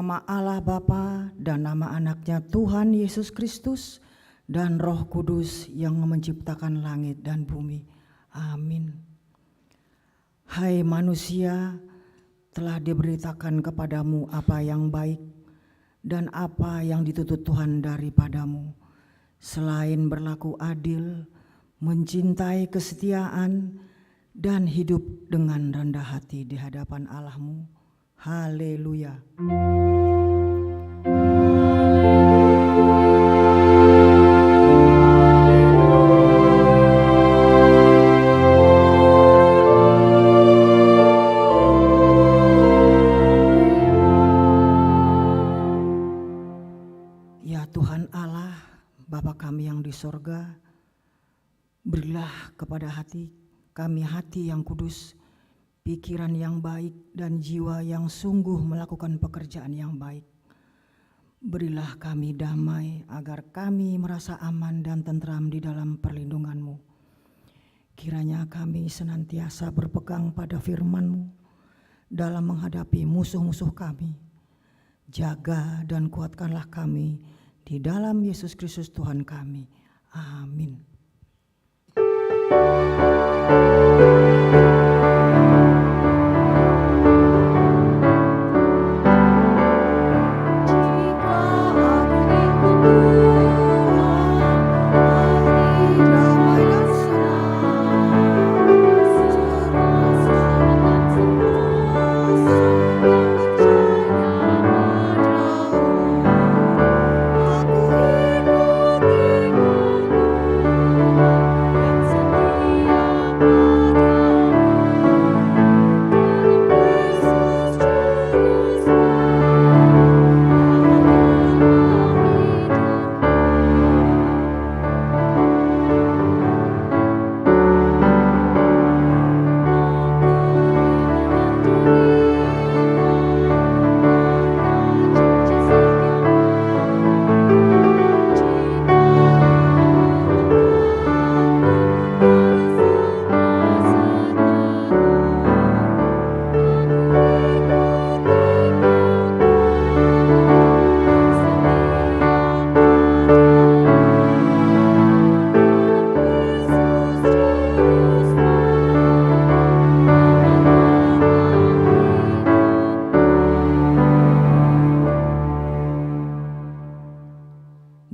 nama Allah Bapa dan nama anaknya Tuhan Yesus Kristus dan Roh Kudus yang menciptakan langit dan bumi. Amin. Hai manusia, telah diberitakan kepadamu apa yang baik dan apa yang dituntut Tuhan daripadamu, selain berlaku adil, mencintai kesetiaan, dan hidup dengan rendah hati di hadapan Allahmu. Haleluya. Ya Tuhan Allah, Bapa kami yang di sorga, berilah kepada hati kami hati yang kudus, pikiran yang baik, dan jiwa yang sungguh melakukan pekerjaan yang baik. Berilah kami damai agar kami merasa aman dan tentram di dalam perlindungan-Mu. Kiranya kami senantiasa berpegang pada firman-Mu dalam menghadapi musuh-musuh kami. Jaga dan kuatkanlah kami di dalam Yesus Kristus Tuhan kami. Amin.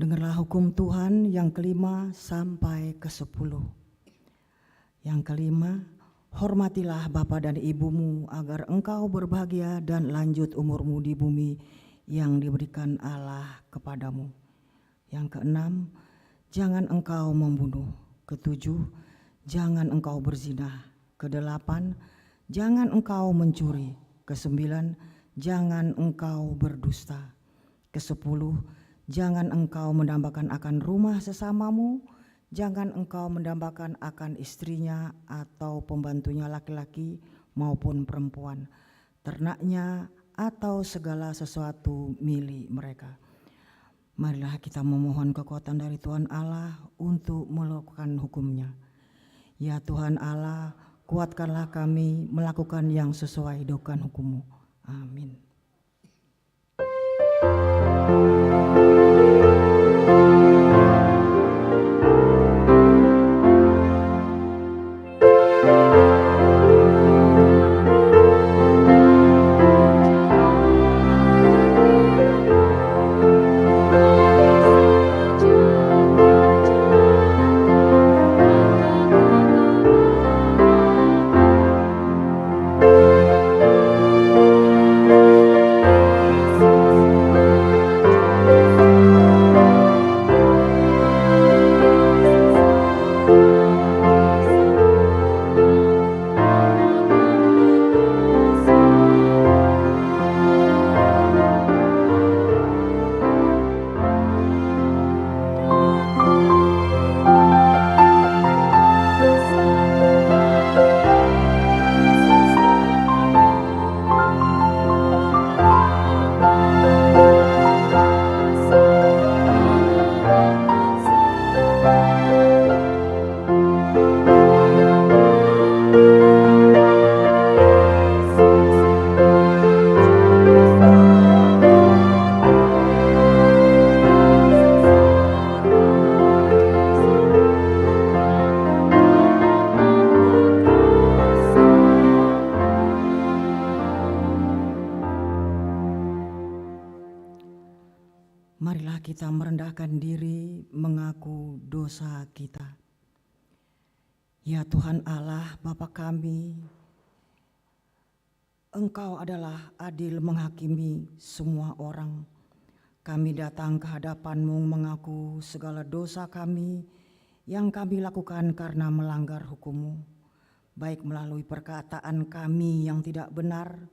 Dengarlah hukum Tuhan yang kelima sampai ke-10. Yang kelima, hormatilah bapa dan ibumu agar engkau berbahagia dan lanjut umurmu di bumi yang diberikan Allah kepadamu. Yang keenam, jangan engkau membunuh. Ketujuh, jangan engkau berzina. Kedelapan, jangan engkau mencuri. Kesembilan, jangan engkau berdusta. Kesepuluh, jangan engkau mendambakan akan rumah sesamamu, jangan engkau mendambakan akan istrinya atau pembantunya laki-laki maupun perempuan, ternaknya atau segala sesuatu milik mereka. Marilah kita memohon kekuatan dari Tuhan Allah untuk melakukan hukum-Nya. Ya Tuhan Allah, kuatkanlah kami melakukan yang sesuai dengan hukum-Mu. Amin. Marilah kita merendahkan diri, mengaku dosa kita. Ya Tuhan Allah, Bapa kami, Engkau adalah adil menghakimi semua orang. Kami datang ke hadapan-Mu mengaku segala dosa kami yang kami lakukan karena melanggar hukum-Mu, baik melalui perkataan kami yang tidak benar,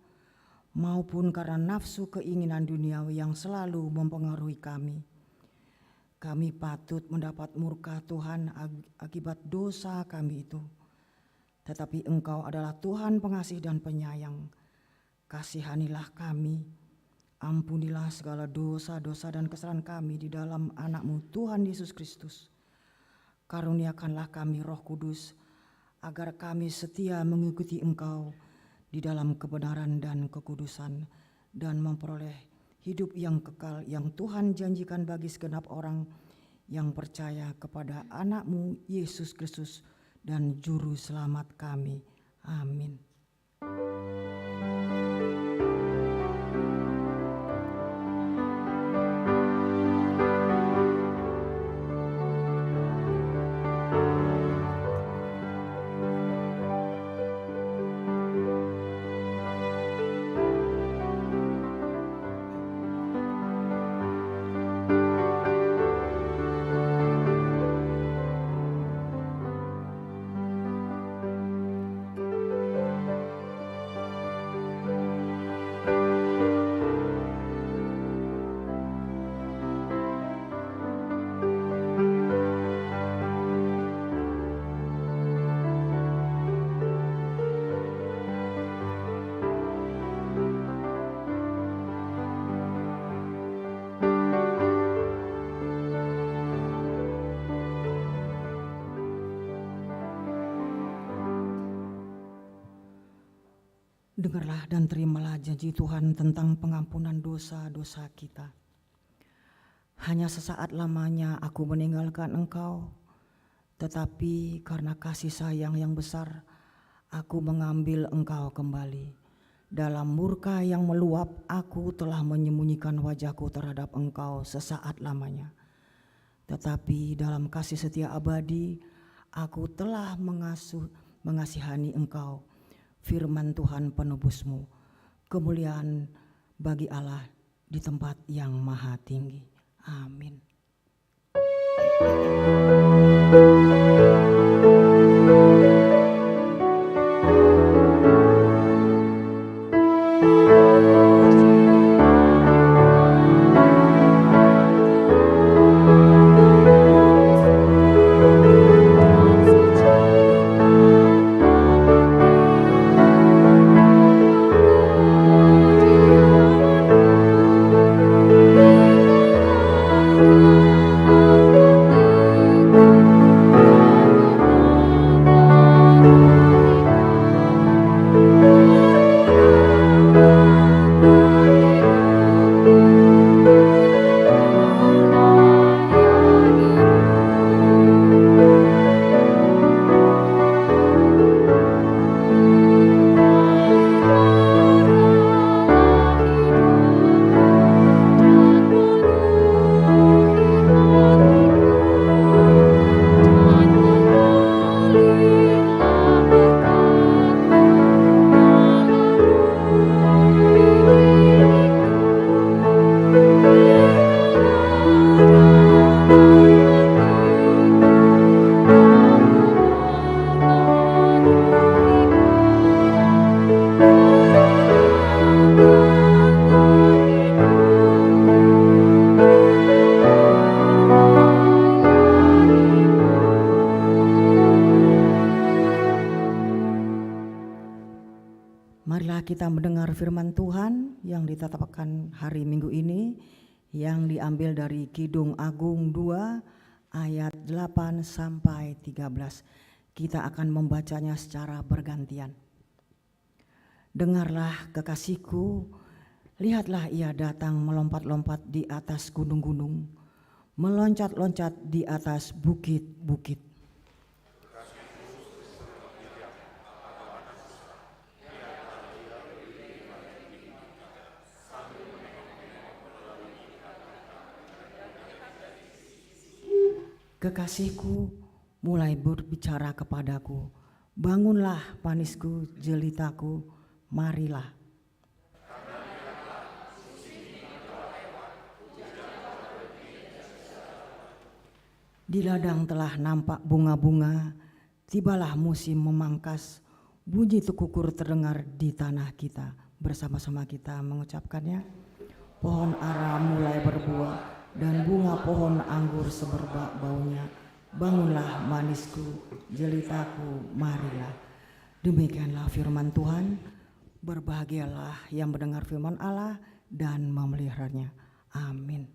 maupun karena nafsu keinginan duniawi yang selalu mempengaruhi kami. Kami patut mendapat murka Tuhan akibat dosa kami itu. Tetapi Engkau adalah Tuhan pengasih dan penyayang. Kasihanilah kami, ampunilah segala dosa-dosa dan kesalahan kami di dalam anak-Mu Tuhan Yesus Kristus. Karuniakanlah kami Roh Kudus, agar kami setia mengikuti Engkau di dalam kebenaran dan kekudusan, dan memperoleh hidup yang kekal yang Tuhan janjikan bagi segenap orang yang percaya kepada anak-Mu Yesus Kristus dan Juru Selamat kami. Amin. Dengarlah dan terimalah janji Tuhan tentang pengampunan dosa-dosa kita. Hanya sesaat lamanya aku meninggalkan Engkau, tetapi karena kasih sayang yang besar, aku mengambil Engkau kembali. Dalam murka yang meluap, aku telah menyembunyikan wajahku terhadap Engkau sesaat lamanya. Tetapi dalam kasih setia abadi, aku telah mengasihani Engkau. Firman Tuhan penebus-Mu, kemuliaan bagi Allah di tempat yang maha tinggi. Amin. Marilah kita mendengar firman Tuhan yang ditetapkan hari Minggu ini, yang diambil dari Kidung Agung 2 ayat 8 sampai 13. Kita akan membacanya secara bergantian. Dengarlah kekasihku, lihatlah ia datang melompat-lompat di atas gunung-gunung, meloncat-loncat di atas bukit-bukit. Kekasihku mulai berbicara kepadaku, bangunlah panisku, jelitaku, marilah. Di ladang telah nampak bunga-bunga, tibalah musim memangkas, bunyi tekukur terdengar di tanah kita. Bersama-sama kita mengucapkannya. Pohon ara mulai berbuah dan bunga pohon anggur semerbak baunya. Bangunlah manisku, jelitaku, marilah. Demikianlah firman Tuhan. Berbahagialah yang mendengar firman Allah dan memeliharanya. Amin.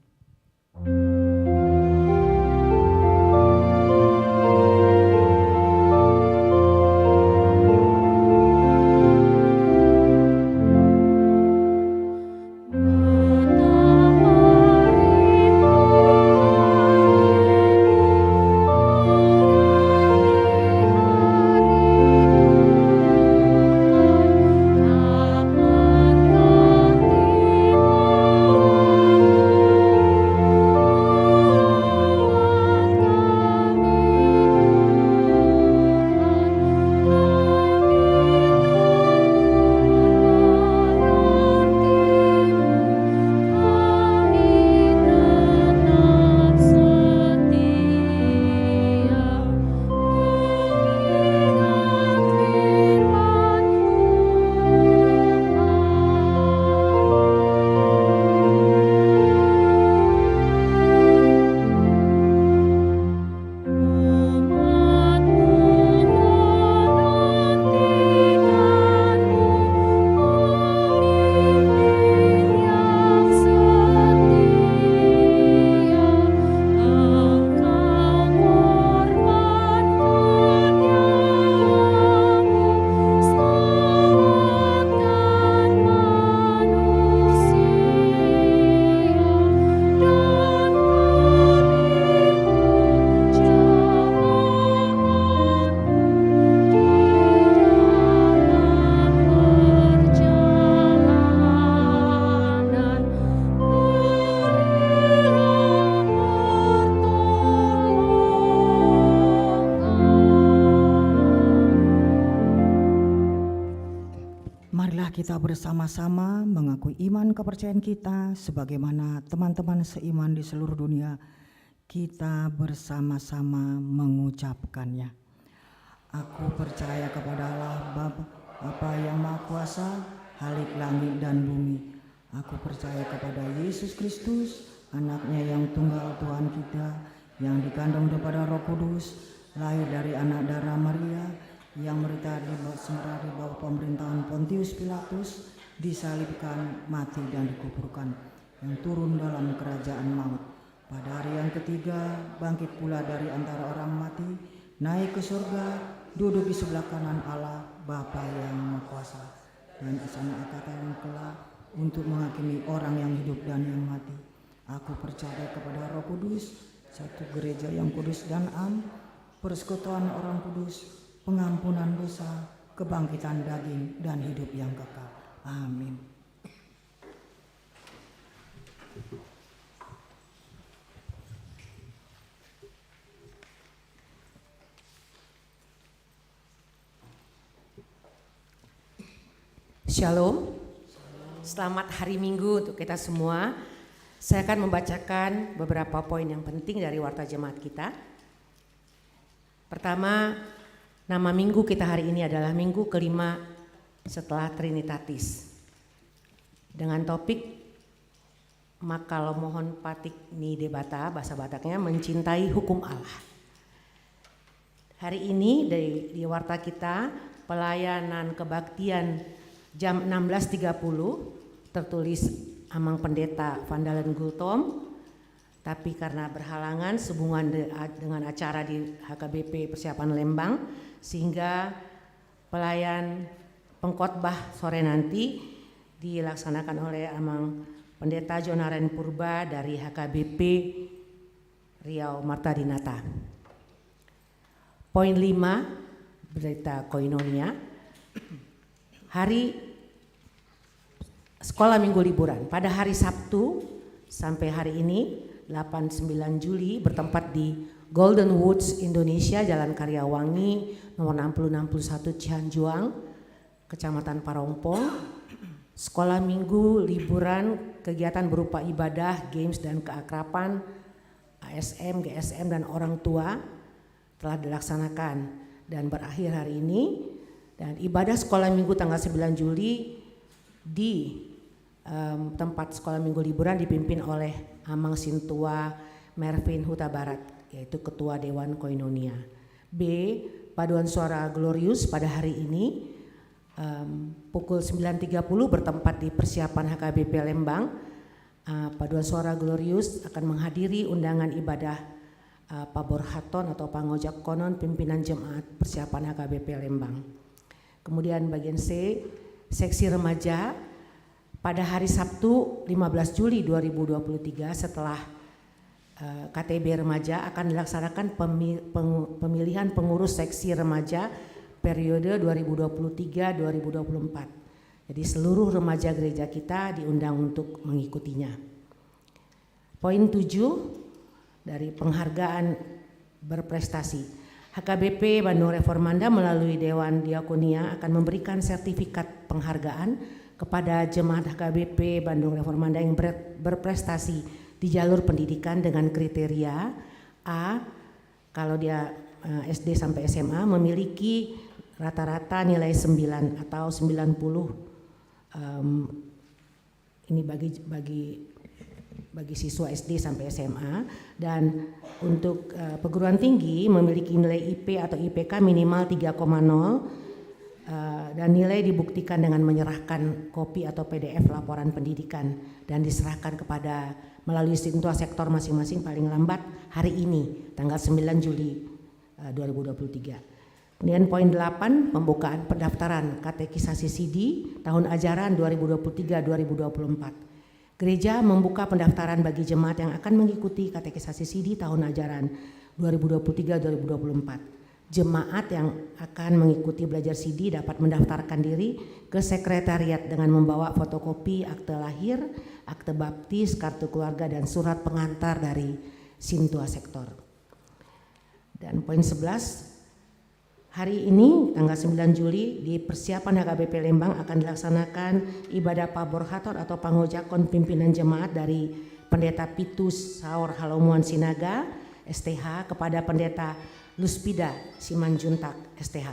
Kita bersama-sama mengakui iman kepercayaan kita sebagaimana teman-teman seiman di seluruh dunia. Kita bersama-sama mengucapkannya. Aku percaya kepada Allah Bapa yang Maha Kuasa, Khalik langit dan bumi. Aku percaya kepada Yesus Kristus, anaknya yang tunggal Tuhan kita, yang dikandung daripada Roh Kudus, lahir dari anak darah Maria, yang menderita di bawah pemerintahan Pontius Pilatus, disalibkan, mati dan dikuburkan, yang turun dalam kerajaan maut. Pada hari yang ketiga bangkit pula dari antara orang mati, naik ke surga, duduk di sebelah kanan Allah Bapa yang Maha Kuasa, dan di sana akan kelak untuk menghakimi orang yang hidup dan yang mati. Aku percaya kepada Roh Kudus, satu gereja yang kudus dan am, persekutuan orang kudus, pengampunan dosa, kebangkitan daging, dan hidup yang kekal. Amin. Shalom. Selamat hari Minggu untuk kita semua. Saya akan membacakan beberapa poin yang penting dari Warta Jemaat kita. Pertama, nama minggu kita hari ini adalah minggu kelima setelah Trinitatis. Dengan topik Makal mohon patik ni debata, bahasa Bataknya mencintai hukum Allah. Hari ini di warta kita pelayanan kebaktian jam 16.30 tertulis Amang Pendeta Vandalen Gultom. Tapi karena berhalangan sehubungan dengan acara di HKBP Persiapan Lembang, sehingga pelayan pengkhotbah sore nanti dilaksanakan oleh Amang Pendeta Jonaren Purba dari HKBP Riau Marta Dinata. Poin 5, berita koinonia. Hari sekolah minggu liburan pada hari Sabtu sampai hari ini 8-9 Juli bertempat di Golden Woods Indonesia, Jalan Karyawangi, nomor 6061 Cihanjuang, Kecamatan Parompong. Sekolah minggu, liburan, kegiatan berupa ibadah, games dan keakraban, ASM, GSM dan orang tua telah dilaksanakan dan berakhir hari ini. Dan ibadah sekolah minggu tanggal 9 Juli di tempat sekolah minggu liburan dipimpin oleh Amang Sintua Mervin Huta Barat, yaitu Ketua Dewan Koinonia. B. Paduan suara Glorious pada hari ini pukul 9.30 bertempat di persiapan HKBP Lembang. Paduan suara Glorious akan menghadiri undangan ibadah Paborhaton atau Pangojak Konon pimpinan jemaat persiapan HKBP Lembang. Kemudian bagian C, seksi remaja pada hari Sabtu 15 Juli 2023 setelah KTB remaja akan dilaksanakan pemilihan pengurus seksi remaja periode 2023-2024. Jadi seluruh remaja gereja kita diundang untuk mengikutinya. Poin 7 dari penghargaan berprestasi. HKBP Bandung Reformanda melalui Dewan Diakonia akan memberikan sertifikat penghargaan kepada jemaat HKBP Bandung Reformanda yang berprestasi di jalur pendidikan dengan kriteria A, kalau dia SD sampai SMA memiliki rata-rata nilai 9 atau 90, ini bagi siswa SD sampai SMA, dan untuk perguruan tinggi memiliki nilai IP atau IPK minimal 3,0 dan nilai dibuktikan dengan menyerahkan kopi atau PDF laporan pendidikan dan diserahkan kepada melalui Sintua sektor masing-masing paling lambat hari ini tanggal 9 Juli 2023. Kemudian poin 8 pembukaan pendaftaran katekisasi CD tahun ajaran 2023-2024. Gereja membuka pendaftaran bagi jemaat yang akan mengikuti katekisasi CD tahun ajaran 2023-2024. Jemaat yang akan mengikuti belajar CD dapat mendaftarkan diri ke sekretariat dengan membawa fotokopi akte lahir, akte baptis, kartu keluarga dan surat pengantar dari Sintua sektor. Dan poin 11, hari ini tanggal 9 Juli di persiapan HKBP Lembang akan dilaksanakan ibadah Paborhaton atau Pangojakon pimpinan jemaat dari Pendeta Pitus Saur Halomuan Sinaga STH kepada Pendeta Luspida Simanjuntak STH.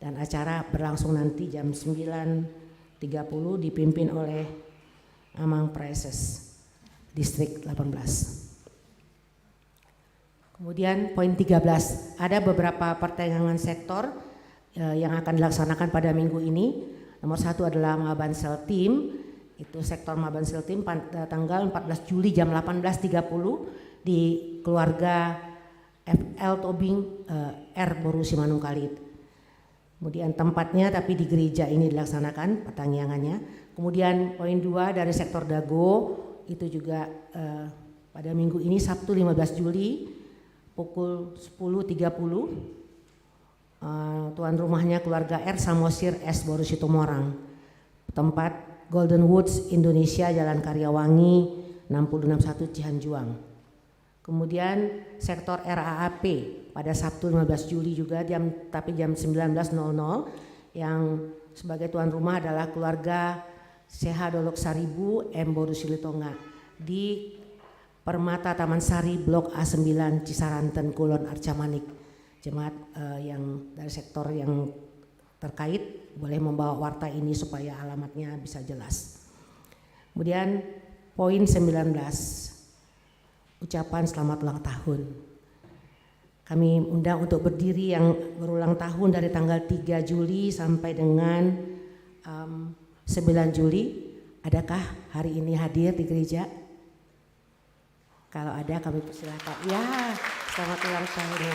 Dan acara berlangsung nanti jam 9.30 dipimpin oleh Amang Preses Distrik 18. Kemudian poin 13, ada beberapa perdagangan sektor yang akan dilaksanakan pada minggu ini. Nomor 1 adalah Mabansel Team, itu sektor Mabansel Team tanggal 14 Juli jam 18.30 di keluarga FL Tobing R Boru Simanung Kalit. Kemudian tempatnya tapi di gereja ini dilaksanakan pertanggiangannya. Kemudian poin 2 dari sektor Dago itu juga pada minggu ini Sabtu 15 Juli pukul 10.30 tuan rumahnya keluarga R Samosir S Boru Situmorang. Tempat Golden Woods Indonesia, Jalan Karyawangi 6061 Cihanjuang. Kemudian sektor RAAP pada Sabtu 15 Juli juga jam 19.00 yang sebagai tuan rumah adalah keluarga Seha Dolok Saribu M Boru Silitonga di Permata Taman Sari Blok A9 Cisaranten Kulon Arcamanik. Jemaat yang dari sektor yang terkait boleh membawa warta ini supaya alamatnya bisa jelas. Kemudian poin 19, ucapan selamat ulang tahun. Kami undang untuk berdiri yang berulang tahun dari tanggal 3 Juli sampai dengan 9 Juli. Adakah hari ini hadir di gereja? Kalau ada kami persilakan. Ya, selamat ulang tahun.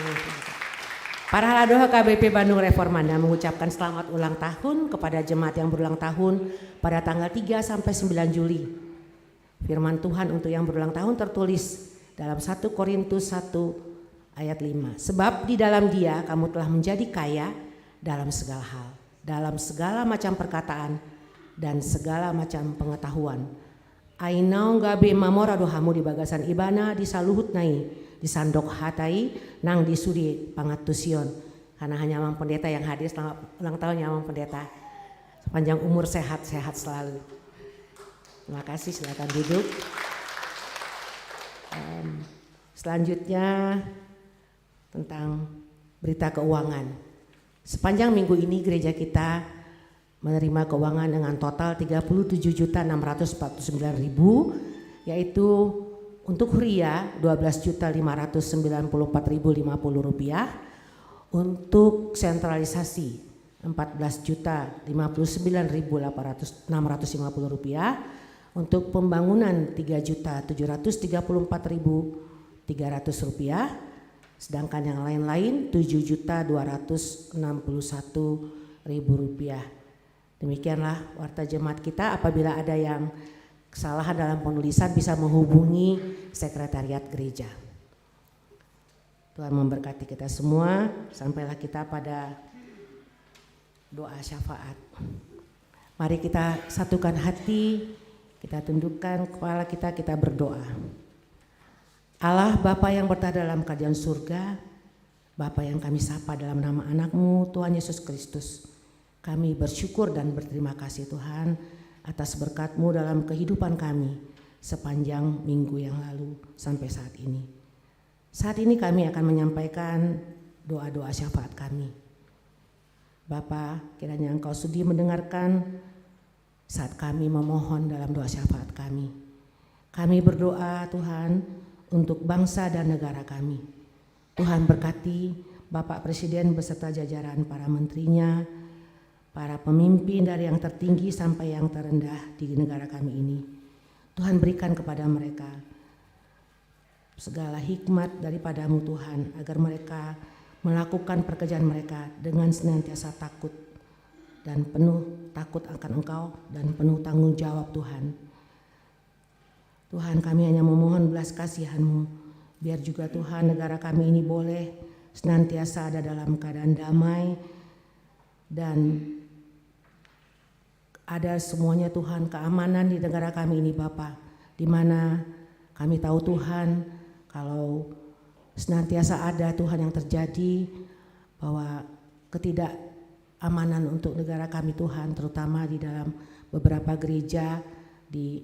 Para halado HKBP Bandung Reformanda mengucapkan selamat ulang tahun kepada jemaat yang berulang tahun pada tanggal 3 sampai 9 Juli. Firman Tuhan untuk yang berulang tahun tertulis dalam 1 Korintus 1 ayat 5. Sebab di dalam Dia kamu telah menjadi kaya dalam segala hal, dalam segala macam perkataan dan segala macam pengetahuan. Ainau gabe mamora dohamu di bagasan ibana di saluhut nai disandok hatai nang disudi pangatusion. Karena hanya Amang Pendeta yang hadir, selamat ulang tahun ya Amang Pendeta. Sepanjang umur sehat-sehat selalu. Terima kasih, silakan duduk. Selanjutnya tentang berita keuangan. Sepanjang minggu ini gereja kita menerima keuangan dengan total 37.649.000, yaitu untuk huria 12.594.050 rupiah, untuk sentralisasi 14.059.650 rupiah, untuk pembangunan 3.734.300 rupiah, sedangkan yang lain-lain 7.261.000 rupiah. Demikianlah warta jemaat kita. Apabila ada yang kesalahan dalam penulisan bisa menghubungi sekretariat gereja. Tuhan memberkati kita semua. Sampailah kita pada doa syafaat. Mari kita satukan hati, kita tundukkan kepala kita berdoa. Allah Bapa yang berada dalam kerajaan surga, Bapa yang kami sapa dalam nama anak-Mu Tuhan Yesus Kristus, kami bersyukur dan berterima kasih Tuhan atas berkat-Mu dalam kehidupan kami sepanjang minggu yang lalu sampai saat ini. Saat ini kami akan menyampaikan doa-doa syafaat kami. Bapa, kiranya Engkau sudi mendengarkan saat kami memohon dalam doa syafaat kami. Kami berdoa Tuhan untuk bangsa dan negara kami. Tuhan berkati Bapak Presiden beserta jajaran para menterinya, para pemimpin dari yang tertinggi sampai yang terendah di negara kami ini. Tuhan berikan kepada mereka segala hikmat daripada-Mu Tuhan, agar mereka melakukan pekerjaan mereka dengan senantiasa takut dan penuh takut akan Engkau dan penuh tanggung jawab Tuhan. Tuhan, kami hanya memohon belas kasihan-Mu, biar juga Tuhan negara kami ini boleh senantiasa ada dalam keadaan damai dan ada semuanya Tuhan, keamanan di negara kami ini Bapa, di mana kami tahu Tuhan kalau senantiasa ada Tuhan yang terjadi bahwa ketidakamanan untuk negara kami Tuhan, terutama di dalam beberapa gereja di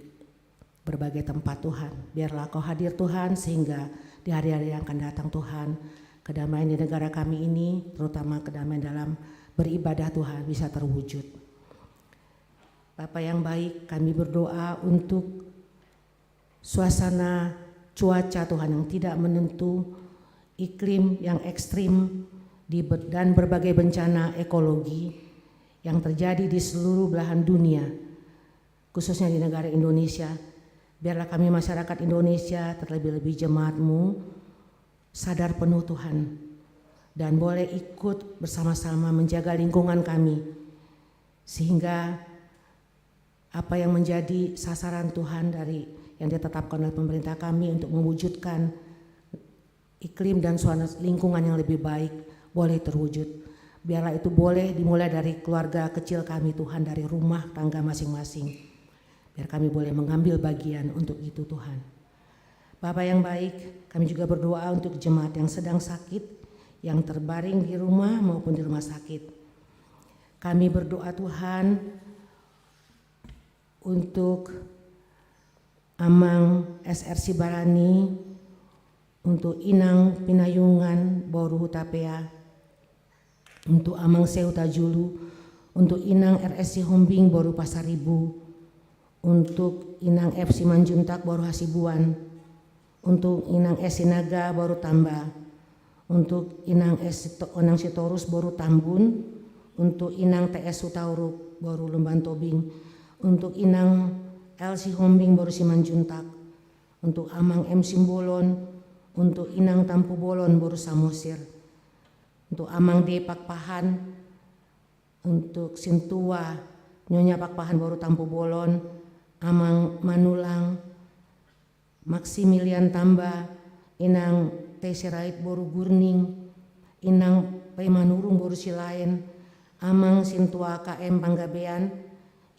berbagai tempat Tuhan. Biarlah Kau hadir Tuhan, sehingga di hari-hari yang akan datang Tuhan, kedamaian di negara kami ini, terutama kedamaian dalam beribadah Tuhan, bisa terwujud. Bapa yang baik, kami berdoa untuk suasana cuaca Tuhan yang tidak menentu, iklim yang ekstrim dan berbagai bencana ekologi yang terjadi di seluruh belahan dunia, khususnya di negara Indonesia. Biarlah kami masyarakat Indonesia, terlebih-lebih jemaat-Mu, sadar penuh Tuhan, dan boleh ikut bersama-sama menjaga lingkungan kami, sehingga apa yang menjadi sasaran Tuhan dari yang ditetapkan oleh pemerintah kami untuk mewujudkan iklim dan suasana lingkungan yang lebih baik boleh terwujud. Biarlah itu boleh dimulai dari keluarga kecil kami Tuhan, dari rumah tangga masing-masing. Biar kami boleh mengambil bagian untuk itu Tuhan. Bapa yang baik, kami juga berdoa untuk jemaat yang sedang sakit, yang terbaring di rumah maupun di rumah sakit. Kami berdoa Tuhan untuk Amang SR Sibarani, untuk Inang Pinayungan Boru Hutapea, untuk Amang Seuta Julu, untuk Inang RSC Hombing Boru Pasaribu, untuk Inang F Simanjuntak Boru Hasibuan, untuk Inang S Sinaga Boru Tamba, untuk Inang S Onang Sitorus Boru Tambun, untuk Inang TS Sutauruk Boru Lemban Tobing, untuk Inang L Sihombing Boru Simanjuntak, untuk Amang M Simbolon, untuk Inang Tampu Bolon Boru Samosir, untuk Amang D Pakpahan, untuk Sintua Nyonya Pakpahan Boru Tampu Bolon, Amang Manulang, Maximilian Tamba, Inang T Sirait Boru Gurning, Inang P Manurung Boru Silain, Amang Sintua KM Panggabean,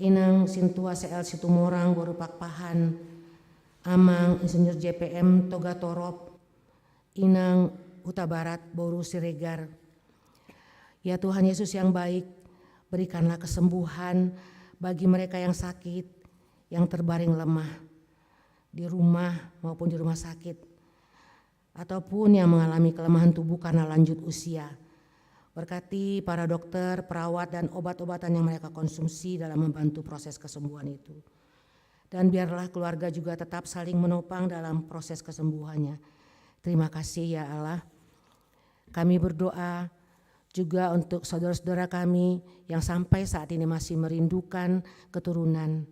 Inang Sintua CL Situmorang Boru Pakpahan, Amang Insinyur JPM Toga Torop, Inang Huta Barat, Boru Siregar. Ya Tuhan Yesus yang baik, berikanlah kesembuhan bagi mereka yang sakit, yang terbaring lemah di rumah maupun di rumah sakit, ataupun yang mengalami kelemahan tubuh karena lanjut usia. Berkati para dokter, perawat, dan obat-obatan yang mereka konsumsi dalam membantu proses kesembuhan itu. Dan biarlah keluarga juga tetap saling menopang dalam proses kesembuhannya. Terima kasih ya Allah. Kami berdoa juga untuk saudara-saudara kami yang sampai saat ini masih merindukan keturunan,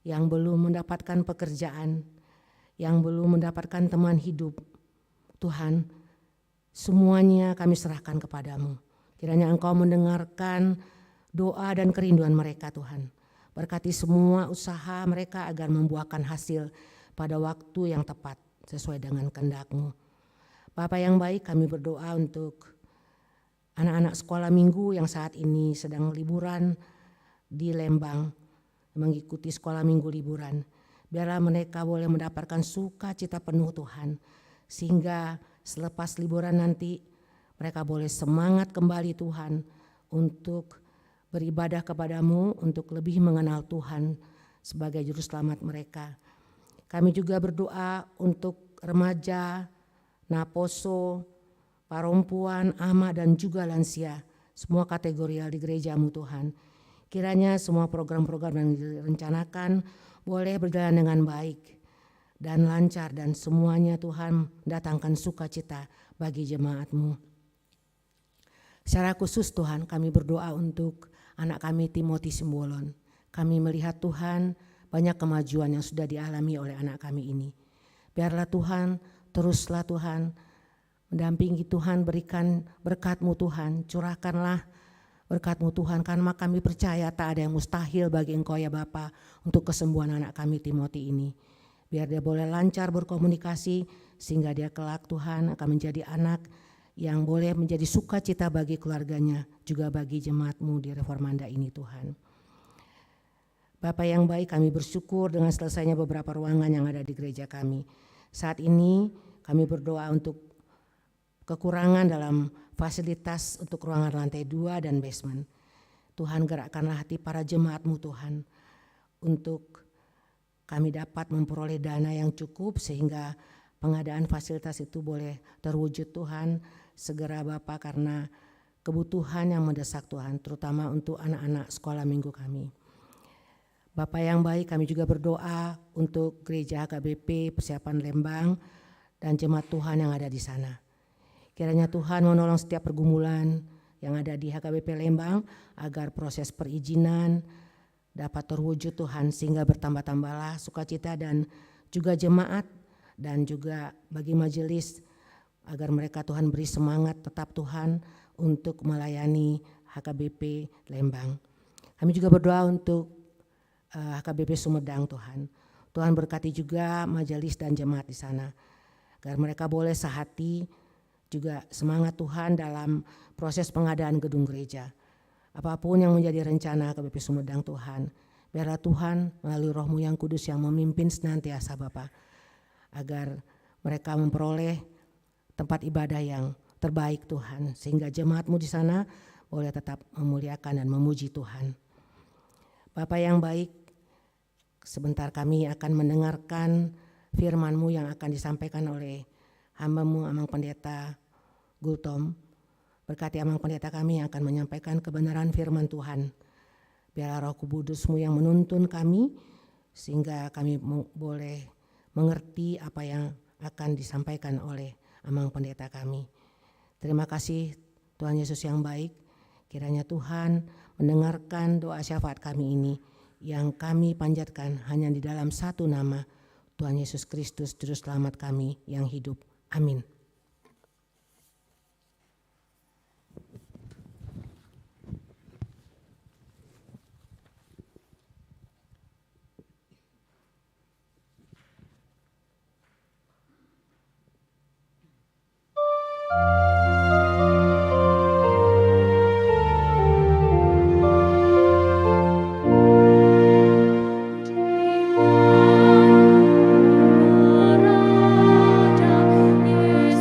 yang belum mendapatkan pekerjaan, yang belum mendapatkan teman hidup. Tuhan, semuanya kami serahkan kepadamu. Kiranya Engkau mendengarkan doa dan kerinduan mereka Tuhan. Berkati semua usaha mereka agar membuahkan hasil pada waktu yang tepat sesuai dengan kehendak-Mu. Bapa yang baik, kami berdoa untuk anak-anak sekolah minggu yang saat ini sedang liburan di Lembang, mengikuti sekolah minggu liburan. Biarlah mereka boleh mendapatkan sukacita penuh Tuhan, sehingga selepas liburan nanti mereka boleh semangat kembali Tuhan untuk beribadah kepadamu, untuk lebih mengenal Tuhan sebagai juru selamat mereka. Kami juga berdoa untuk remaja, naposo, perempuan, ama dan juga lansia, semua kategori di gerejamu Tuhan. Kiranya semua program-program yang direncanakan boleh berjalan dengan baik dan lancar, dan semuanya Tuhan datangkan sukacita bagi jemaat-Mu. Secara khusus Tuhan, kami berdoa untuk anak kami Timothy Simbolon. Kami melihat Tuhan banyak kemajuan yang sudah dialami oleh anak kami ini. Biarlah Tuhan, teruslah Tuhan mendampingi Tuhan, berikan berkat-Mu Tuhan, curahkanlah berkat-Mu Tuhan, karena kami percaya tak ada yang mustahil bagi Engkau ya Bapa untuk kesembuhan anak kami Timothy ini. Biar dia boleh lancar berkomunikasi sehingga dia kelak Tuhan akan menjadi anak yang boleh menjadi sukacita bagi keluarganya, juga bagi jemaat-Mu di Reformanda ini Tuhan. Bapa yang baik, kami bersyukur dengan selesainya beberapa ruangan yang ada di gereja kami. Saat ini kami berdoa untuk kekurangan dalam fasilitas untuk ruangan lantai 2 dan basement. Tuhan, gerakkanlah hati para jemaat-Mu Tuhan untuk kami dapat memperoleh dana yang cukup sehingga pengadaan fasilitas itu boleh terwujud Tuhan segera Bapa, karena kebutuhan yang mendesak Tuhan, terutama untuk anak-anak sekolah minggu kami. Bapa yang baik, kami juga berdoa untuk gereja HKBP Persiapan Lembang dan jemaat Tuhan yang ada di sana. Kiranya Tuhan menolong setiap pergumulan yang ada di HKBP Lembang agar proses perizinan dapat terwujud Tuhan, sehingga bertambah-tambahlah sukacita dan juga jemaat dan juga bagi majelis, agar mereka Tuhan beri semangat tetap Tuhan untuk melayani HKBP Lembang. Kami juga berdoa untuk HKBP Sumedang Tuhan. Tuhan berkati juga majelis dan jemaat di sana, agar mereka boleh sehati juga semangat Tuhan dalam proses pengadaan gedung gereja. Apapun yang menjadi rencana HKBP Sumedang Tuhan, biarlah Tuhan melalui Roh-Mu yang kudus yang memimpin senantiasa Bapa, agar mereka memperoleh tempat ibadah yang terbaik Tuhan, sehingga jemaat-Mu di sana boleh tetap memuliakan dan memuji Tuhan. Bapa yang baik, sebentar kami akan mendengarkan firman-Mu yang akan disampaikan oleh hamba-Mu Amang Pendeta Gultom. Berkati Amang Pendeta kami yang akan menyampaikan kebenaran firman Tuhan. Biarlah Roh Kudus-Mu yang menuntun kami, sehingga kami boleh mengerti apa yang akan disampaikan oleh Amang Pendeta kami. Terima kasih Tuhan Yesus yang baik. Kiranya Tuhan mendengarkan doa syafaat kami ini yang kami panjatkan hanya di dalam satu nama, Tuhan Yesus Kristus Juru Selamat kami yang hidup. Amin. Raja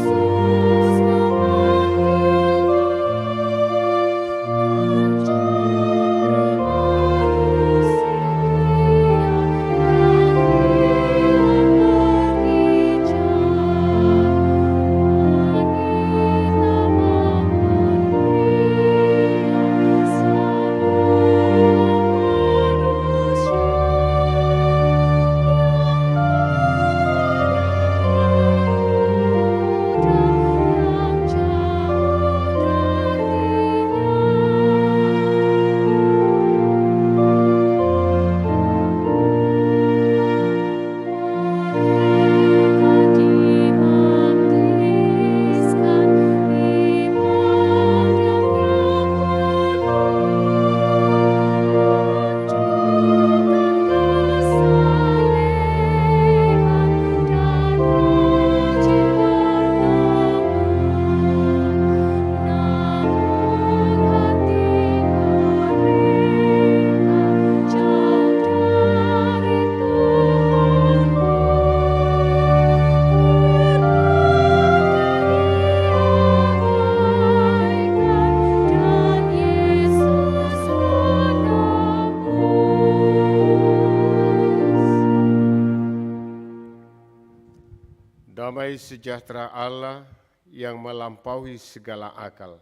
Damai sejahtera Allah yang melampaui segala akal,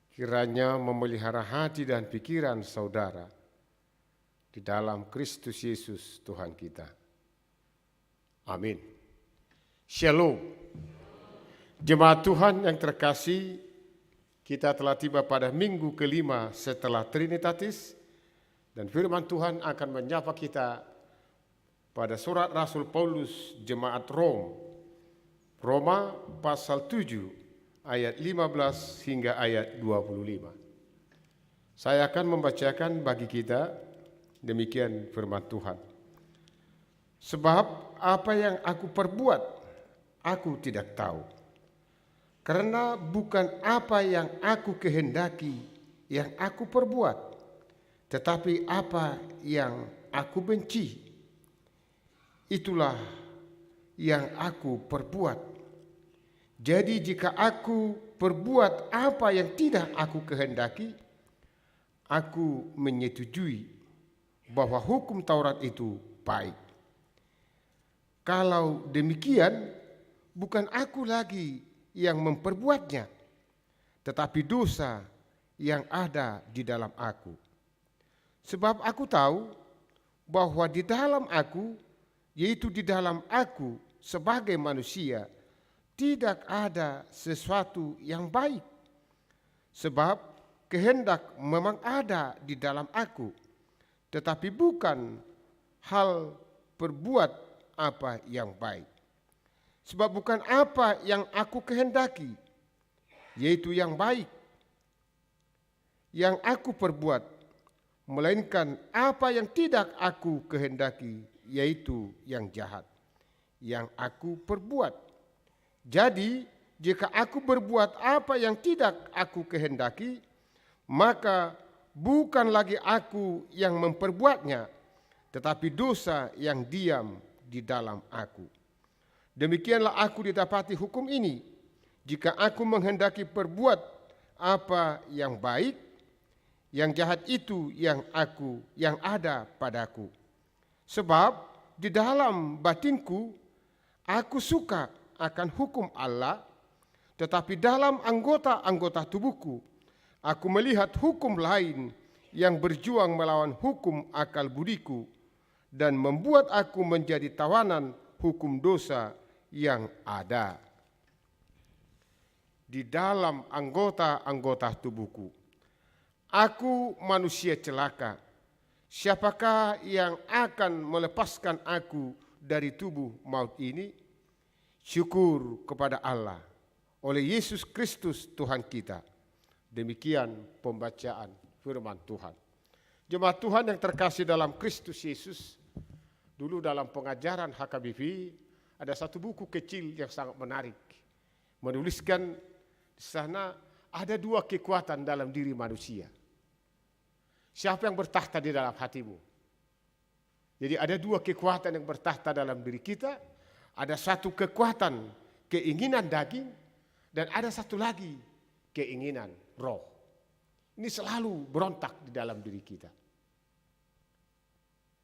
kiranya memelihara hati dan pikiran saudara di dalam Kristus Yesus Tuhan kita. Amin. Shalom. Jemaat Tuhan yang terkasih, kita telah tiba pada minggu kelima setelah Trinitatis, dan firman Tuhan akan menyapa kita pada surat Rasul Paulus jemaat Roma pasal 7 ayat 15 hingga ayat 25. Saya akan membacakan bagi kita demikian firman Tuhan. Sebab apa yang aku perbuat, aku tidak tahu. Karena bukan apa yang aku kehendaki yang aku perbuat, tetapi apa yang aku benci, itulah yang aku perbuat. Jadi jika aku perbuat apa yang tidak aku kehendaki, aku menyetujui bahwa hukum Taurat itu baik. Kalau demikian, bukan aku lagi yang memperbuatnya, tetapi dosa yang ada di dalam aku. Sebab aku tahu bahwa di dalam aku, yaitu di dalam aku sebagai manusia, tidak ada sesuatu yang baik. Sebab kehendak memang ada di dalam aku, tetapi bukan hal perbuat apa yang baik. Sebab bukan apa yang aku kehendaki, yaitu yang baik, yang aku perbuat, melainkan apa yang tidak aku kehendaki, yaitu yang jahat, yang aku perbuat. Jadi, jika aku berbuat apa yang tidak aku kehendaki, maka bukan lagi aku yang memperbuatnya, tetapi dosa yang diam di dalam aku. Demikianlah aku didapati hukum ini, jika aku menghendaki perbuat apa yang baik, yang jahat itu yang ada padaku. Sebab di dalam batinku aku suka akan hukum Allah, tetapi dalam anggota-anggota tubuhku aku melihat hukum lain yang berjuang melawan hukum akal budiku dan membuat aku menjadi tawanan hukum dosa yang ada di dalam anggota-anggota tubuhku. Aku manusia celaka. Siapakah yang akan melepaskan aku dari tubuh maut ini? Syukur kepada Allah oleh Yesus Kristus Tuhan kita. Demikian pembacaan firman Tuhan. Jemaat Tuhan yang terkasih dalam Kristus Yesus, dulu dalam pengajaran HKBP ada satu buku kecil yang sangat menarik. Menuliskan di sana ada dua kekuatan dalam diri manusia. Siapa yang bertahta di dalam hatimu? Jadi ada dua kekuatan yang bertahta dalam diri kita. Ada satu kekuatan keinginan daging dan ada satu lagi keinginan roh. Ini selalu berontak di dalam diri kita.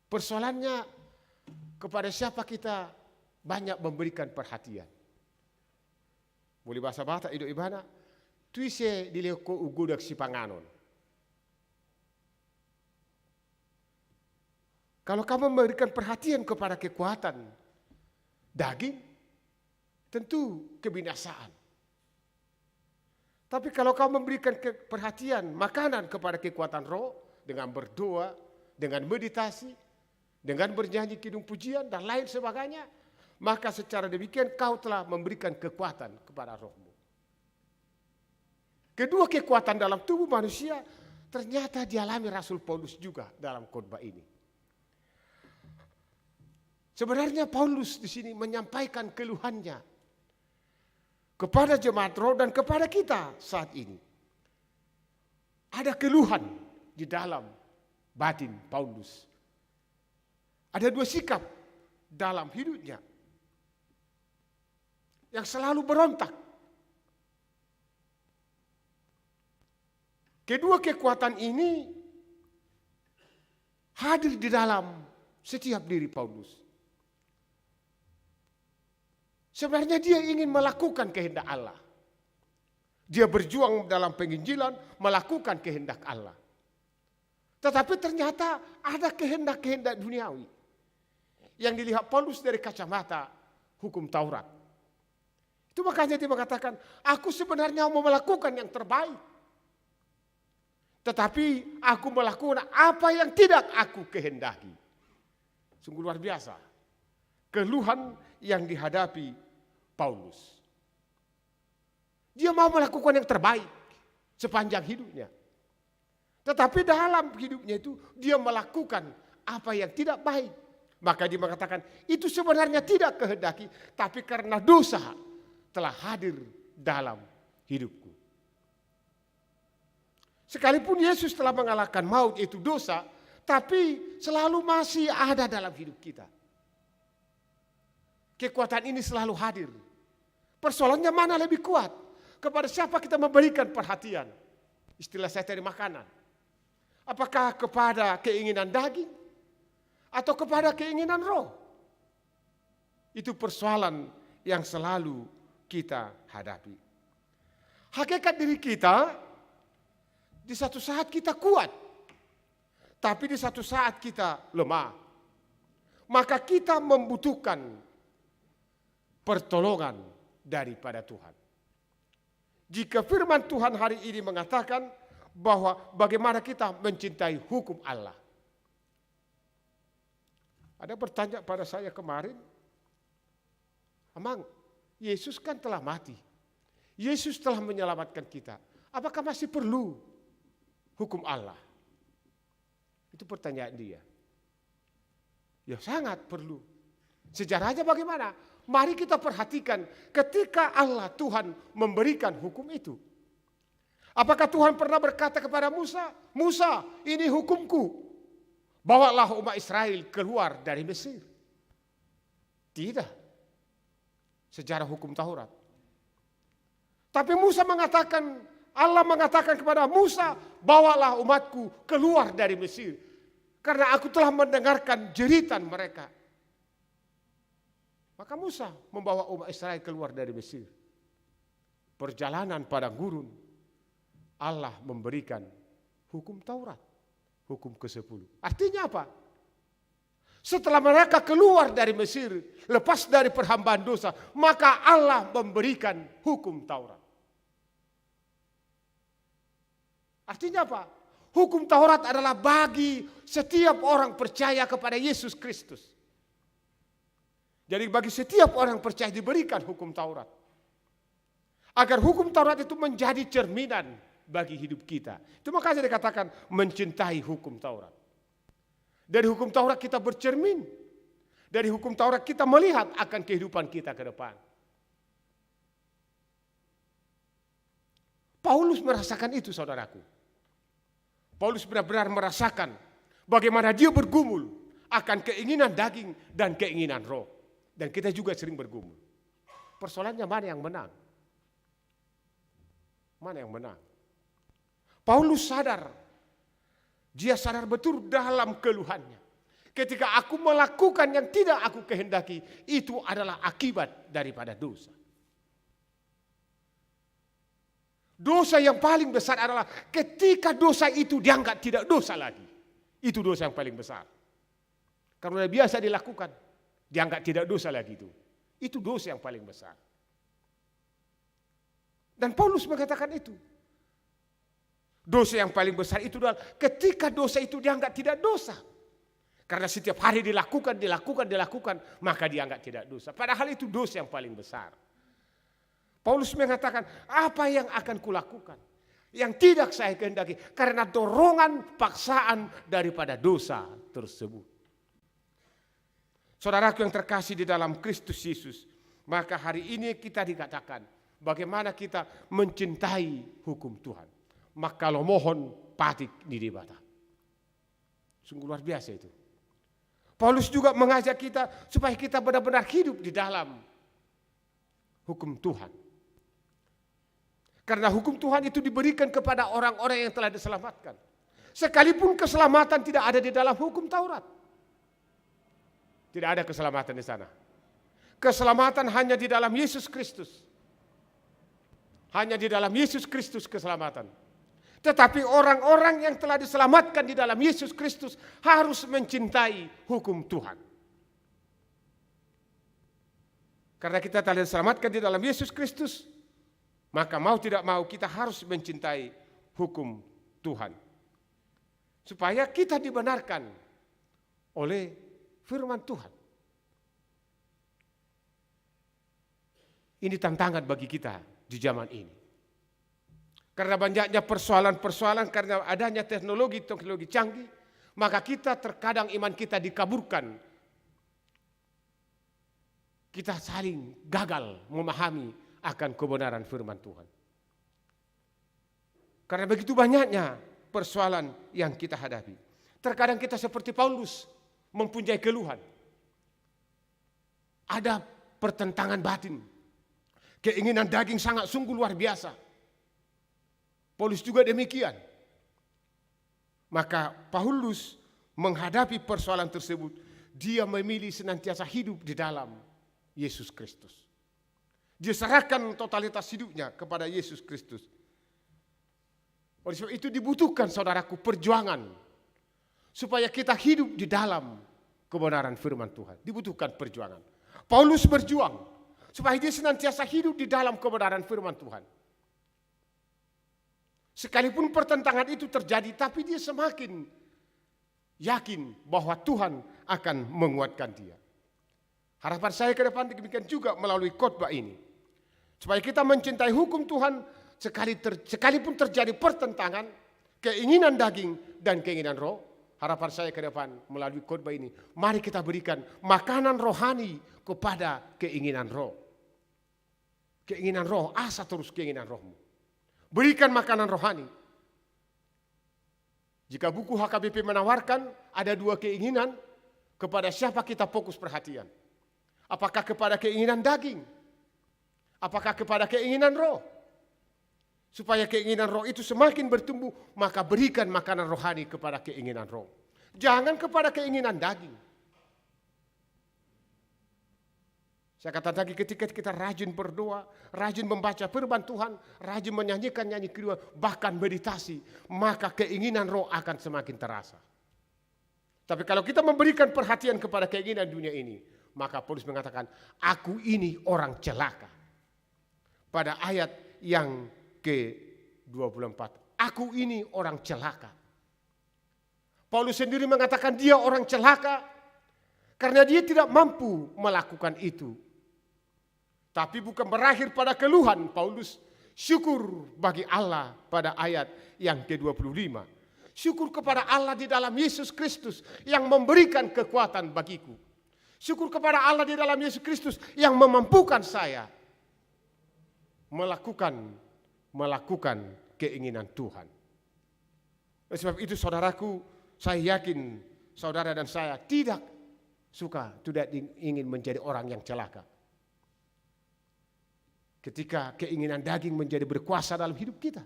Persoalannya kepada siapa kita banyak memberikan perhatian. Boleh bahasa Batak ido ibana, tuise dileko ugudak si panganon. Kalau kamu memberikan perhatian kepada kekuatan daging, tentu kebinasaan. Tapi kalau kamu memberikan perhatian makanan kepada kekuatan roh, dengan berdoa, dengan meditasi, dengan bernyanyi kidung pujian dan lain sebagainya, maka secara demikian kau telah memberikan kekuatan kepada rohmu. Kedua kekuatan dalam tubuh manusia ternyata dialami Rasul Paulus juga dalam khotbah ini. Sebenarnya Paulus di sini menyampaikan keluhannya kepada jemaat roh dan kepada kita saat ini. Ada keluhan di dalam batin Paulus. Ada dua sikap dalam hidupnya yang selalu berontak. Kedua kekuatan ini hadir di dalam setiap diri Paulus. Sebenarnya dia ingin melakukan kehendak Allah. Dia berjuang dalam penginjilan, melakukan kehendak Allah. Tetapi ternyata ada kehendak-kehendak duniawi yang dilihat Paulus dari kacamata hukum Taurat. Itu makanya dia mengatakan, aku sebenarnya mau melakukan yang terbaik. Tetapi aku melakukan apa yang tidak aku kehendaki. Sungguh luar biasa. Keluhan yang dihadapi Paulus. Dia mau melakukan yang terbaik sepanjang hidupnya. Tetapi dalam hidupnya itu dia melakukan apa yang tidak baik. Maka dia mengatakan itu sebenarnya tidak kehendaki, tapi karena dosa telah hadir dalam hidupku. Sekalipun Yesus telah mengalahkan maut, itu dosa, tapi selalu masih ada dalam hidup kita. Kekuatan ini selalu hadir. Persoalannya mana lebih kuat? Kepada siapa kita memberikan perhatian? Istilah saya tadi makanan. Apakah kepada keinginan daging atau kepada keinginan roh? Itu persoalan yang selalu kita hadapi. Hakikat diri kita, di satu saat kita kuat, tapi di satu saat kita lemah. Maka kita membutuhkan pertolongan daripada Tuhan. Jika firman Tuhan hari ini mengatakan bahwa bagaimana kita mencintai hukum Allah. Ada bertanya pada saya kemarin, Amang, Yesus kan telah mati. Yesus telah menyelamatkan kita. Apakah masih perlu hukum Allah? Itu pertanyaan dia. Ya sangat perlu. Sejarahnya bagaimana? Mari kita perhatikan ketika Allah Tuhan memberikan hukum itu. Apakah Tuhan pernah berkata kepada Musa, Musa ini hukumku, bawalah umat Israel keluar dari Mesir. Tidak. Sejarah hukum Taurat. Tapi Musa mengatakan, Allah mengatakan kepada Musa, bawalah umatku keluar dari Mesir. Karena aku telah mendengarkan jeritan mereka. Maka Musa membawa umat Israel keluar dari Mesir. Perjalanan padang gurun, Allah memberikan hukum Taurat, hukum ke-10. Artinya apa? Setelah mereka keluar dari Mesir, lepas dari perhambaan dosa, maka Allah memberikan hukum Taurat. Artinya apa? Hukum Taurat adalah bagi setiap orang percaya kepada Yesus Kristus. Jadi bagi setiap orang percaya diberikan hukum Taurat. Agar hukum Taurat itu menjadi cerminan bagi hidup kita. Itu makanya dikatakan mencintai hukum Taurat. Dari hukum Taurat kita bercermin. Dari hukum Taurat kita melihat akan kehidupan kita ke depan. Paulus merasakan itu, saudaraku. Paulus benar-benar merasakan bagaimana dia bergumul akan keinginan daging dan keinginan roh. Dan kita juga sering bergumul. Persoalannya mana yang menang? Mana yang menang? Paulus sadar. Dia sadar betul dalam keluhannya. Ketika aku melakukan yang tidak aku kehendaki, itu adalah akibat daripada dosa. Dosa yang paling besar adalah ketika dosa itu dianggap tidak dosa lagi. Itu dosa yang paling besar. Karena biasa dilakukan, dianggap tidak dosa lagi itu. Itu dosa yang paling besar. Dan Paulus mengatakan itu. Dosa yang paling besar itu adalah ketika dosa itu dianggap tidak dosa. Karena setiap hari dilakukan, maka dianggap tidak dosa. Padahal itu dosa yang paling besar. Paulus mengatakan, apa yang akan kulakukan? Yang tidak saya kehendaki. Karena dorongan paksaan daripada dosa tersebut. Saudaraku yang terkasih di dalam Kristus Yesus. Maka hari ini kita dikatakan, bagaimana kita mencintai hukum Tuhan. Maka lo mohon patik di debata. Sungguh luar biasa itu. Paulus juga mengajak kita supaya kita benar-benar hidup di dalam hukum Tuhan. Karena hukum Tuhan itu diberikan kepada orang-orang yang telah diselamatkan. Sekalipun keselamatan tidak ada di dalam hukum Taurat. Tidak ada keselamatan di sana. Keselamatan hanya di dalam Yesus Kristus. Hanya di dalam Yesus Kristus keselamatan. Tetapi orang-orang yang telah diselamatkan di dalam Yesus Kristus harus mencintai hukum Tuhan. Karena kita telah diselamatkan di dalam Yesus Kristus, maka mau tidak mau kita harus mencintai hukum Tuhan. Supaya kita dibenarkan oleh firman Tuhan. Ini tantangan bagi kita di zaman ini. Karena banyaknya persoalan-persoalan, karena adanya teknologi canggih, maka kita terkadang iman kita dikaburkan. Kita saling gagal memahami akan kebenaran firman Tuhan. Karena begitu banyaknya persoalan yang kita hadapi. Terkadang kita seperti Paulus mempunyai keluhan. Ada pertentangan batin. Keinginan daging sangat sungguh luar biasa. Paulus juga demikian. Maka Paulus menghadapi persoalan tersebut, dia memilih senantiasa hidup di dalam Yesus Kristus. Dia serahkan totalitas hidupnya kepada Yesus Kristus. Oleh sebab itu dibutuhkan, saudaraku, perjuangan supaya kita hidup di dalam kebenaran firman Tuhan. Dibutuhkan perjuangan. Paulus berjuang supaya dia senantiasa hidup di dalam kebenaran firman Tuhan. Sekalipun pertentangan itu terjadi, tapi dia semakin yakin bahwa Tuhan akan menguatkan dia. Harapan saya ke depan demikian juga melalui khotbah ini. Supaya kita mencintai hukum Tuhan, sekalipun terjadi pertentangan, keinginan daging dan keinginan roh. Harapan saya ke depan melalui khotbah ini, mari kita berikan makanan rohani kepada keinginan roh. Keinginan roh, asa terus keinginan rohmu. Berikan makanan rohani. Jika buku HKBP menawarkan ada dua keinginan, kepada siapa kita fokus perhatian? Apakah kepada keinginan daging? Apakah kepada keinginan roh? Supaya keinginan roh itu semakin bertumbuh, maka berikan makanan rohani kepada keinginan roh. Jangan kepada keinginan daging. Saya kata tadi, ketika kita rajin berdoa, rajin membaca firman Tuhan, rajin menyanyikan nyanyi kedua, bahkan meditasi, maka keinginan roh akan semakin terasa. Tapi kalau kita memberikan perhatian kepada keinginan dunia ini, maka Paulus mengatakan, aku ini orang celaka. Pada ayat yang ke-24, aku ini orang celaka. Paulus sendiri mengatakan dia orang celaka karena dia tidak mampu melakukan itu. Tapi bukan berakhir pada keluhan. Paulus syukur bagi Allah pada ayat yang ke-25. Syukur kepada Allah di dalam Yesus Kristus yang memberikan kekuatan bagiku. Syukur kepada Allah di dalam Yesus Kristus yang memampukan saya melakukan keinginan Tuhan. Oleh sebab itu saudaraku, saya yakin saudara dan saya tidak ingin menjadi orang yang celaka. Ketika keinginan daging menjadi berkuasa dalam hidup kita.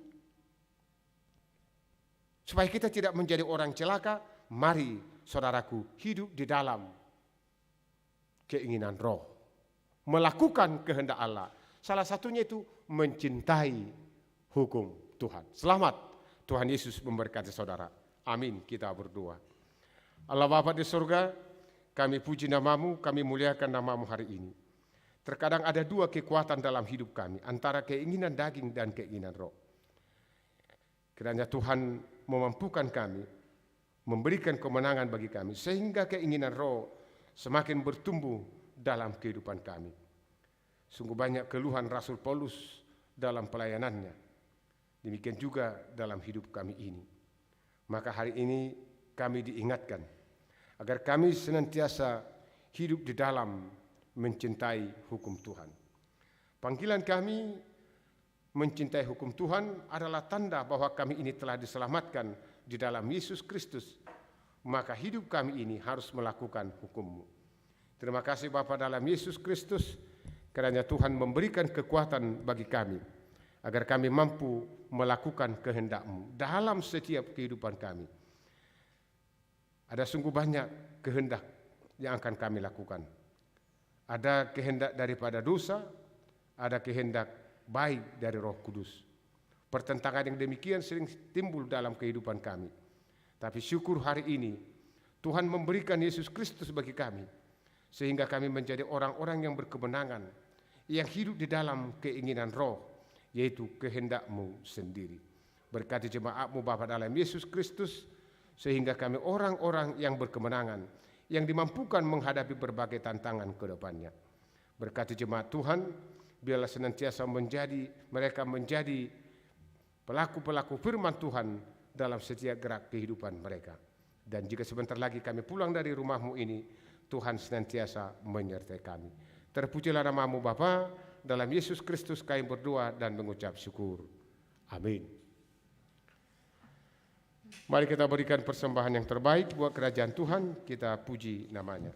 Supaya kita tidak menjadi orang celaka, mari saudaraku hidup di dalam keinginan roh. Melakukan kehendak Allah. Salah satunya itu mencintai hukum Tuhan. Selamat, Tuhan Yesus memberkati saudara. Amin, kita berdoa. Allah Bapa di surga, kami puji namamu, kami muliakan namamu hari ini. Terkadang ada dua kekuatan dalam hidup kami, antara keinginan daging dan keinginan roh. Kiranya Tuhan memampukan kami, memberikan kemenangan bagi kami, sehingga keinginan roh semakin bertumbuh dalam kehidupan kami. Sungguh banyak keluhan Rasul Paulus dalam pelayanannya, demikian juga dalam hidup kami ini. Maka hari ini kami diingatkan, agar kami senantiasa hidup di dalam mencintai hukum Tuhan. Panggilan kami mencintai hukum Tuhan adalah tanda bahwa kami ini telah diselamatkan di dalam Yesus Kristus. Maka hidup kami ini harus melakukan hukum-Mu. Terima kasih Bapa dalam Yesus Kristus, kiranya Tuhan memberikan kekuatan bagi kami, agar kami mampu melakukan kehendak-Mu dalam setiap kehidupan kami. Ada sungguh banyak kehendak yang akan kami lakukan. Ada kehendak daripada dosa, ada kehendak baik dari Roh Kudus. Pertentangan yang demikian sering timbul dalam kehidupan kami. Tapi syukur hari ini Tuhan memberikan Yesus Kristus bagi kami, sehingga kami menjadi orang-orang yang berkemenangan, yang hidup di dalam keinginan Roh, yaitu kehendak-Mu sendiri. Berkati jemaat-Mu Bapa dalam Yesus Kristus, sehingga kami orang-orang yang berkemenangan, yang dimampukan menghadapi berbagai tantangan ke depannya. Berkati jemaat Tuhan, biarlah senantiasa mereka menjadi pelaku-pelaku firman Tuhan dalam setiap gerak kehidupan mereka. Dan jika sebentar lagi kami pulang dari rumah-Mu ini, Tuhan senantiasa menyertai kami. Terpujilah nama-Mu Bapa, dalam Yesus Kristus kami berdoa dan mengucap syukur. Amin. Mari kita berikan persembahan yang terbaik buat kerajaan Tuhan, kita puji namanya.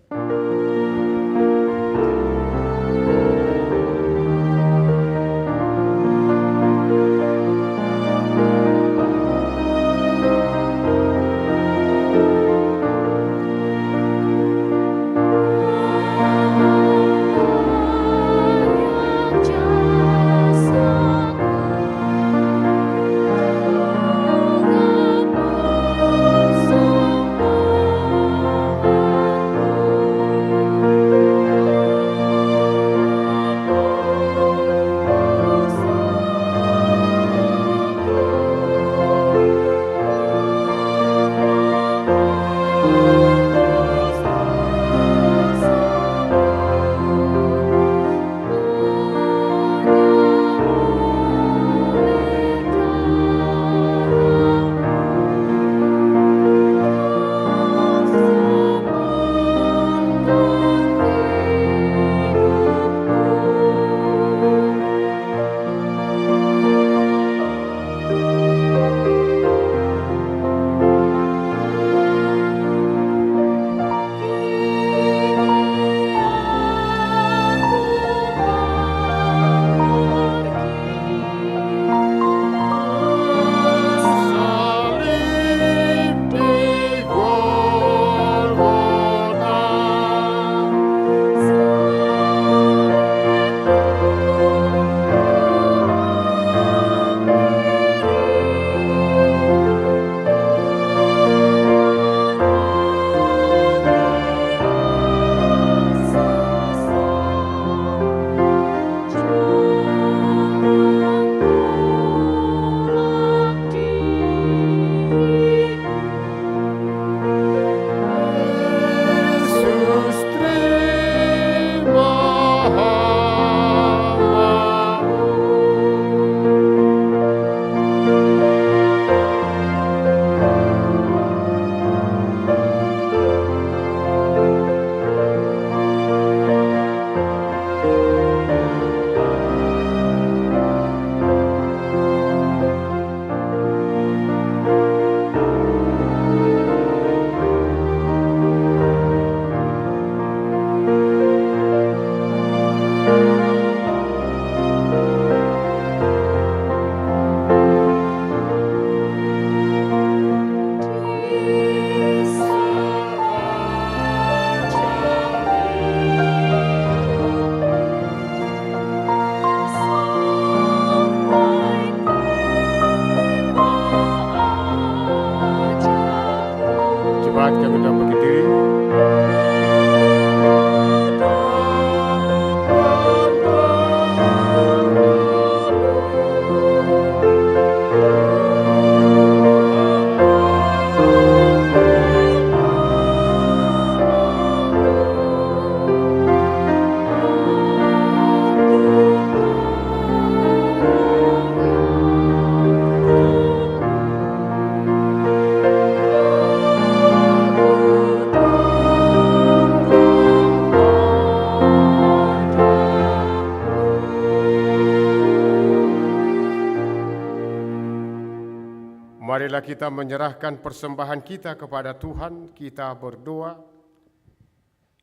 Marilah kita menyerahkan persembahan kita kepada Tuhan, kita berdoa.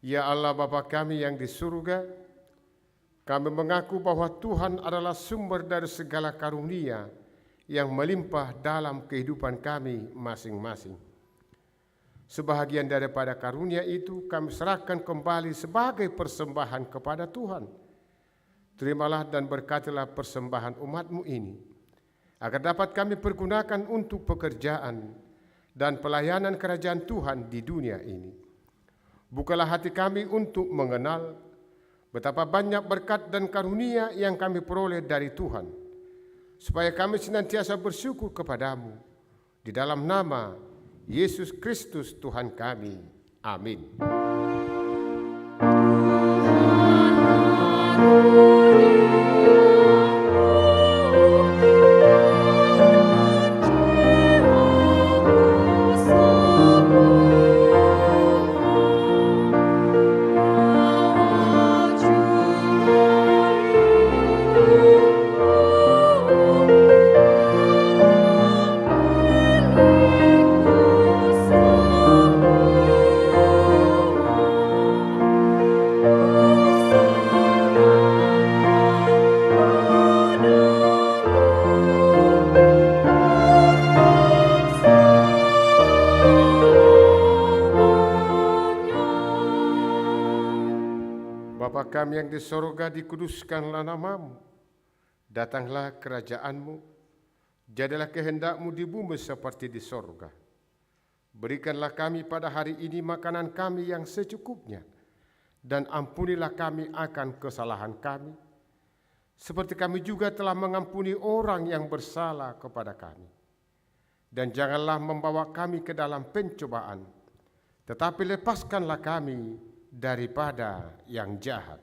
Ya Allah Bapa kami yang di surga, kami mengaku bahwa Tuhan adalah sumber dari segala karunia yang melimpah dalam kehidupan kami masing-masing. Sebahagian daripada karunia itu kami serahkan kembali sebagai persembahan kepada Tuhan. Terimalah dan berkatilah persembahan umat-Mu ini, agar dapat kami pergunakan untuk pekerjaan dan pelayanan kerajaan Tuhan di dunia ini. Bukalah hati kami untuk mengenal betapa banyak berkat dan karunia yang kami peroleh dari Tuhan, supaya kami senantiasa bersyukur kepadamu. Di dalam nama Yesus Kristus Tuhan kami. Amin. Bapa kami yang di sorga, dikuduskanlah namamu. Datanglah kerajaanmu, jadilah kehendak-Mu di bumi seperti di sorga. Berikanlah kami pada hari ini makanan kami yang secukupnya, dan ampunilah kami akan kesalahan kami, seperti kami juga telah mengampuni orang yang bersalah kepada kami. Dan janganlah membawa kami ke dalam pencobaan, tetapi lepaskanlah kami daripada yang jahat.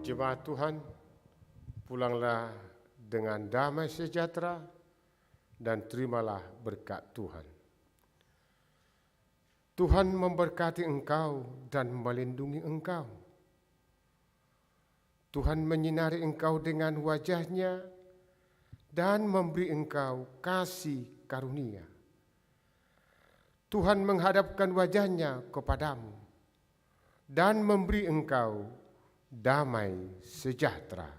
Jemaat Tuhan, pulanglah dengan damai sejahtera dan terimalah berkat Tuhan. Tuhan memberkati engkau dan melindungi engkau. Tuhan menyinari engkau dengan wajah-Nya dan memberi engkau kasih karunia. Tuhan menghadapkan wajah-Nya kepadamu dan memberi engkau damai sejahtera.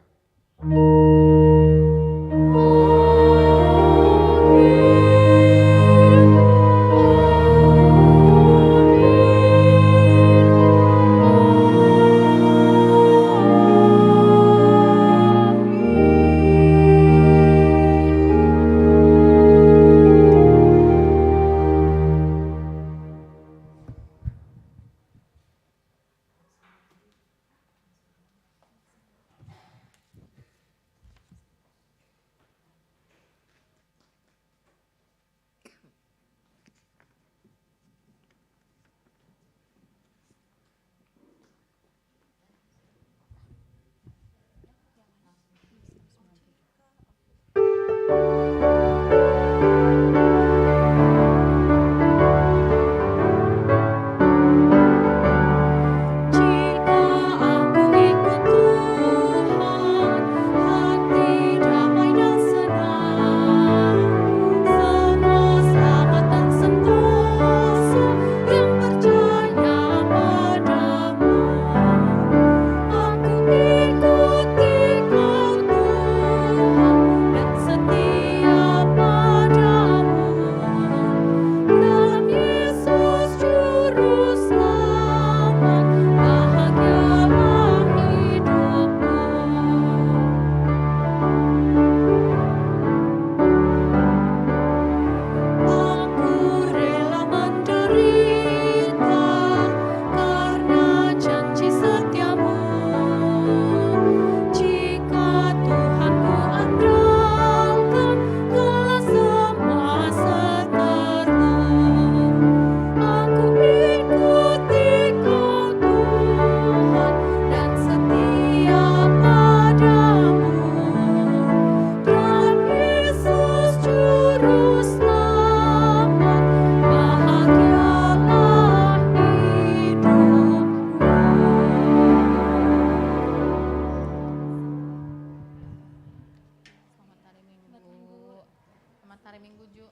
hari Minggu Ju.